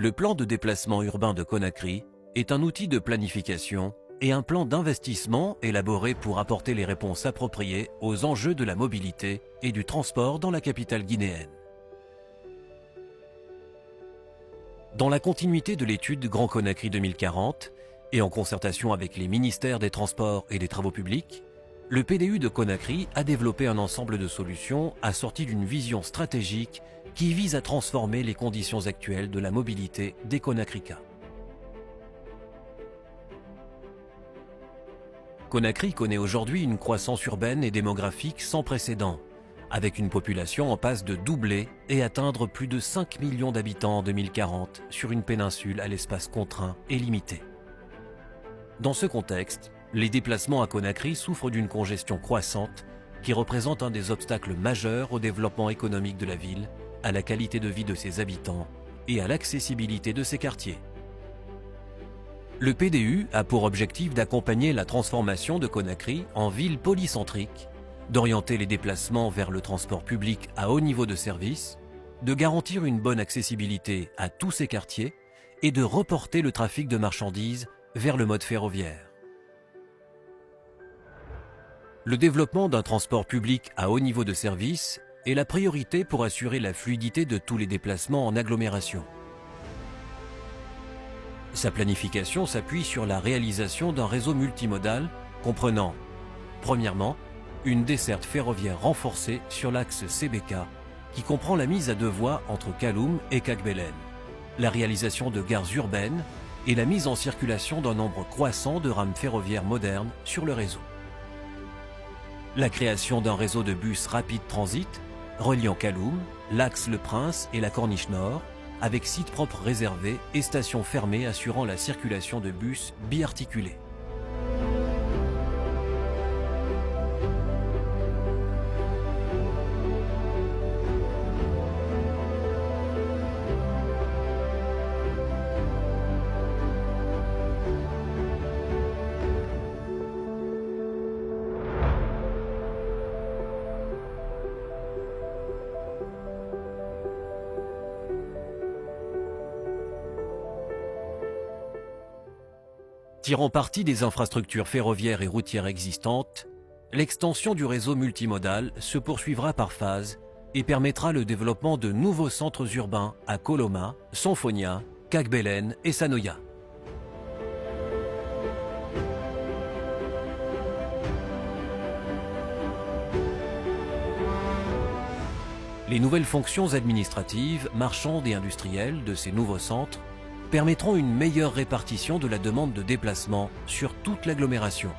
Le plan de déplacement urbain de Conakry est un outil de planification et un plan d'investissement élaboré pour apporter les réponses appropriées aux enjeux de la mobilité et du transport dans la capitale guinéenne. Dans la continuité de l'étude Grand Conakry 2040 et en concertation avec les ministères des Transports et des Travaux publics, le PDU de Conakry a développé un ensemble de solutions assorties d'une vision stratégique qui vise à transformer les conditions actuelles de la mobilité des Conakrykas. Conakry connaît aujourd'hui une croissance urbaine et démographique sans précédent, avec une population en passe de doubler et atteindre plus de 5 millions d'habitants en 2040 sur une péninsule à l'espace contraint et limité. Dans ce contexte, les déplacements à Conakry souffrent d'une congestion croissante qui représente un des obstacles majeurs au développement économique de la ville, à la qualité de vie de ses habitants et à l'accessibilité de ses quartiers. Le PDU a pour objectif d'accompagner la transformation de Conakry en ville polycentrique, d'orienter les déplacements vers le transport public à haut niveau de service, de garantir une bonne accessibilité à tous ses quartiers et de reporter le trafic de marchandises vers le mode ferroviaire. Le développement d'un transport public à haut niveau de service est la priorité pour assurer la fluidité de tous les déplacements en agglomération. Sa planification s'appuie sur la réalisation d'un réseau multimodal comprenant, premièrement, une desserte ferroviaire renforcée sur l'axe CBK qui comprend la mise à 2 voies entre Kaloum et Kagbelen, la réalisation de gares urbaines et la mise en circulation d'un nombre croissant de rames ferroviaires modernes sur le réseau. La création d'un réseau de bus rapide transit reliant Kaloum, l'axe Le Prince et la Corniche Nord, avec sites propres réservés et stations fermées assurant la circulation de bus biarticulés. Tirant parti des infrastructures ferroviaires et routières existantes, l'extension du réseau multimodal se poursuivra par phases et permettra le développement de nouveaux centres urbains à Koloma, Sonfonia, Kagbelen et Sanoya. Les nouvelles fonctions administratives, marchandes et industrielles de ces nouveaux centres permettront une meilleure répartition de la demande de déplacement sur toute l'agglomération.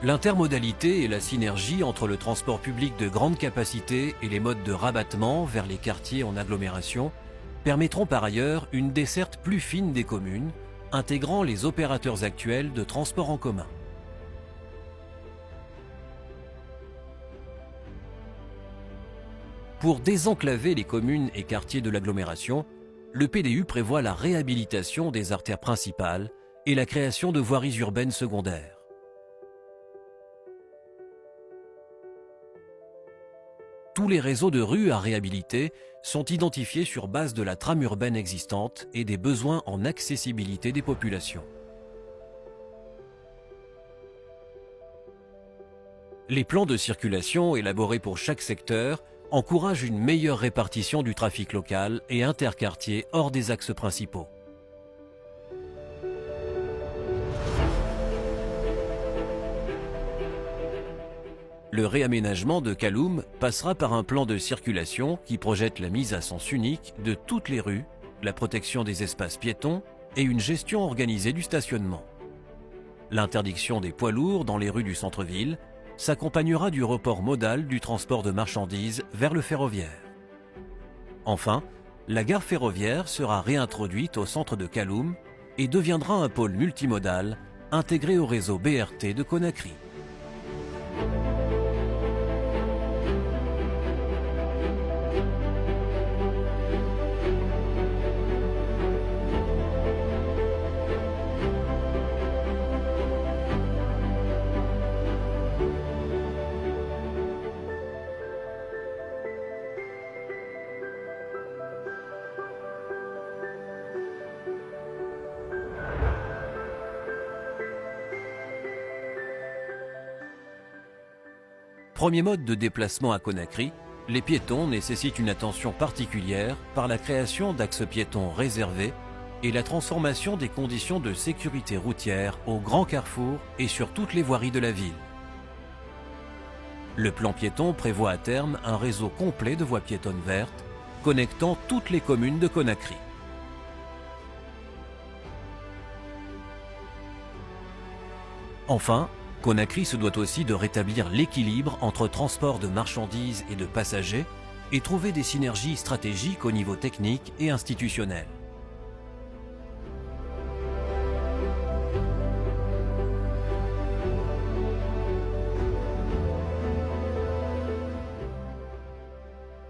L'intermodalité et la synergie entre le transport public de grande capacité et les modes de rabattement vers les quartiers en agglomération permettront par ailleurs une desserte plus fine des communes, intégrant les opérateurs actuels de transport en commun. Pour désenclaver les communes et quartiers de l'agglomération, le PDU prévoit la réhabilitation des artères principales et la création de voiries urbaines secondaires. Tous les réseaux de rues à réhabiliter sont identifiés sur base de la trame urbaine existante et des besoins en accessibilité des populations. Les plans de circulation élaborés pour chaque secteur encouragent une meilleure répartition du trafic local et interquartier hors des axes principaux. Le réaménagement de Kaloum passera par un plan de circulation qui projette la mise à sens unique de toutes les rues, la protection des espaces piétons et une gestion organisée du stationnement. L'interdiction des poids lourds dans les rues du centre-ville s'accompagnera du report modal du transport de marchandises vers le ferroviaire. Enfin, la gare ferroviaire sera réintroduite au centre de Kaloum et deviendra un pôle multimodal intégré au réseau BRT de Conakry. Premier mode de déplacement à Conakry, les piétons nécessitent une attention particulière par la création d'axes piétons réservés et la transformation des conditions de sécurité routière aux grands carrefours et sur toutes les voiries de la ville. Le plan piéton prévoit à terme un réseau complet de voies piétonnes vertes connectant toutes les communes de Conakry. Enfin, Conakry se doit aussi de rétablir l'équilibre entre transport de marchandises et de passagers et trouver des synergies stratégiques au niveau technique et institutionnel.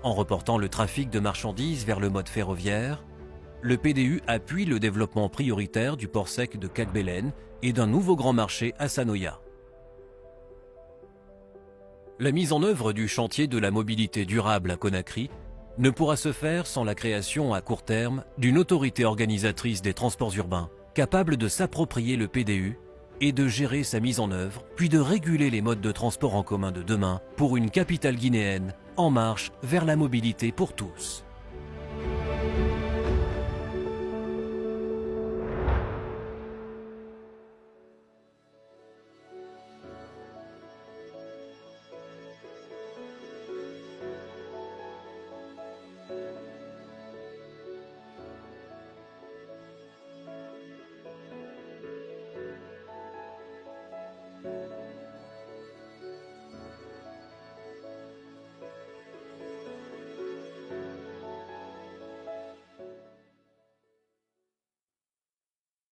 En reportant le trafic de marchandises vers le mode ferroviaire, le PDU appuie le développement prioritaire du port sec de Cac-Belen et d'un nouveau grand marché à Sanoya. La mise en œuvre du chantier de la mobilité durable à Conakry ne pourra se faire sans la création à court terme d'une autorité organisatrice des transports urbains capable de s'approprier le PDU et de gérer sa mise en œuvre, puis de réguler les modes de transport en commun de demain pour une capitale guinéenne en marche vers la mobilité pour tous.